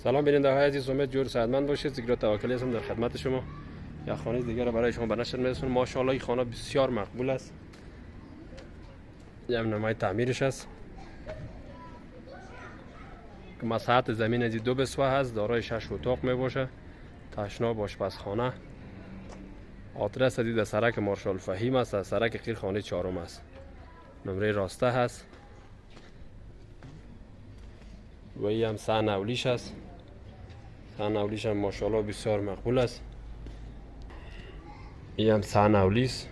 سلام بیننده های عزیز، امید جور سعادتمند باشید. زیگرا توکلی هستم در خدمت شما. یک خانه دیگر را برای شما به نشر میرسونم. ماشاءالله این خانه بسیار مقبول است. یک نمای تعمیرش است که مساحت زمین از 2 بسوه هست. دارای 6 اتاق می باشه. تشناب، آشپزخانه. آدرس در سرک مارشال فهیم است. از سرک قیر خانه 4 است. نمره راسته هست و این هم سن اولیش است. سن اولیش هم ماشاءالله بسیار مقبول است. این هم سن اولیست.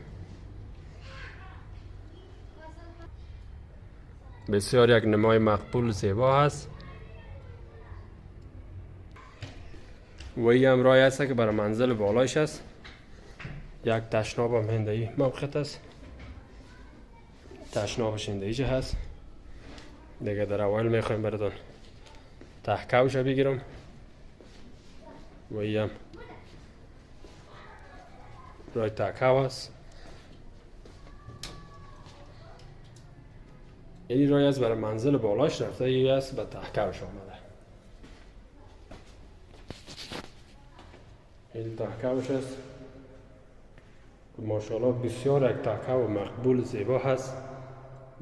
بسیار یک نمای مقبول زیبا هست و این هم راه است که برای منزل بالایش است. یک تشناب هم هندهی موقعیت است. تشنابش هندهیش هست. دیگه در اول میخوایم براتون تحکوش بگیرم و این هم رای تحکو است. این رای است برای منزل بالاش رفته، این است به تحکوش آمده. این تحکوش است. ماشاءالله بسیار یک تحکو مقبول زیبا هست.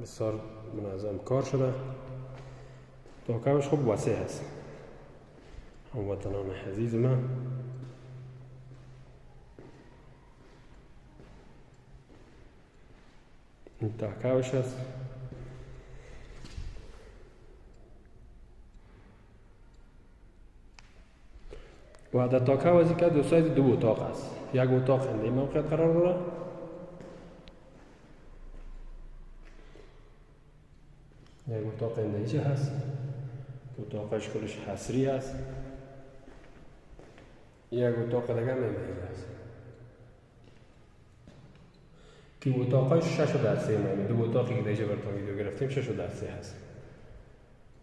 بسیار منظم کار شده. تحکوش خوب وسیع هست. هموطنان عزیز من، این تحکوش است. و در تاکه وزی که دو سایز 2 اتاق است. یک اتاق این موقعیت قرار داره. یک اتاق این هست. اتاقش کلش حصری است. یک اتاق دیگه میمونه است که اتاقش 6 در 3 میمونه. 2 اتاقی که دیگه براتون ویدیو گرفتیم 6 در 3 هست.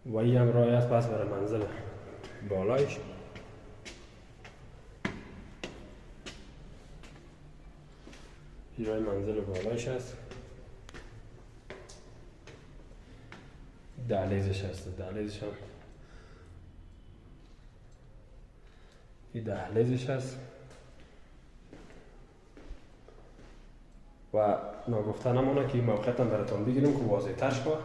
و این هم راه است پس برای منزل بالایش. این راه منزل بالایش است. دهلیزش هست. دهلیزش هم این دهلیزش هست و ناگفته نمونه که این موقعیت هم براتون بگیریم که واضح تر شد.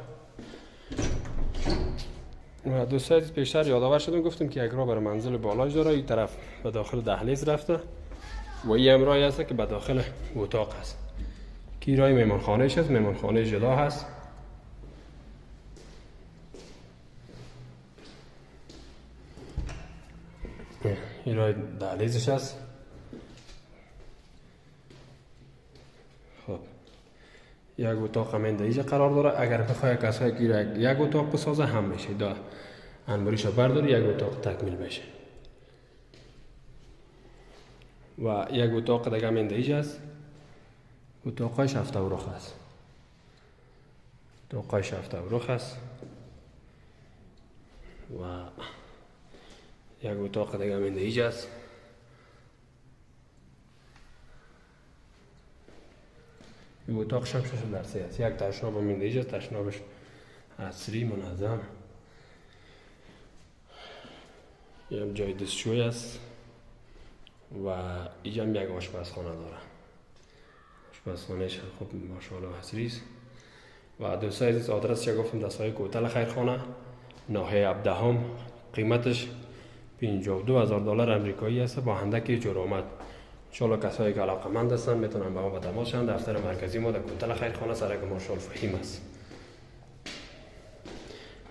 و دوستان عزیز پیشتر یادآور شدم گفتیم که یک راه برای منزل بالاش داره. این طرف به داخل دهلیز رفته و این هم راهی هست که به داخل اتاق هست که این راه میمانخانهش هست. میمانخانه جدا هست. این راه دهلیزش هست. خب یک اتاق هم اینجا قرار داره. اگر بخوای کسایی که یک اتاق بسازه هم میشه. دا انباریشو برداری یک اتاق تکمیل میشه. و یک اتاق دیگه هم اینجا هست. اتاقش 7 ورخ است. اتاقش 7 ورخ است و یک اتاق دیگه هم اینجا است. این اتاقش هم 6 در 3 است. یک تشناب هم اینجا است. تشنابش عصری منظم. این هم جای دستشوی است و اینجا هم یک آشپزخانه داره. آشپزخانهش خوب ماشاءالله عصری است. و دوستان عزیز آدرسش گفتم در سایه هتل خیرخانه ناحیه 17. قیمتش $52,000 آمریکایی است با اندکی جرامت. انشالله کسایی که علاقه‌مند هستن میتونن با ما به تماس شن. دفتر مرکزی ما در هتل خیرخانه سرک مارشال فهیم است.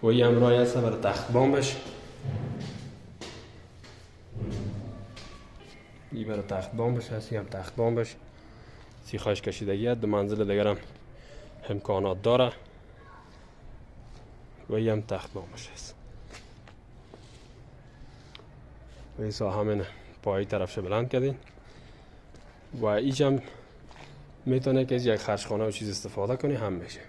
و این هم راه است برای تخت بامبش. این برای تخت بامبش هست. این هم تخت بامبش سیخاش کشیدگی هست. 2 منزل دیگر هم امکانات داره و این هم تخت بامبش هست. و این ساحه همین پایی طرفش بلند کردین و اینجا هم میتونه که از یک خرجخانه و چیز استفاده کنی هم میشه.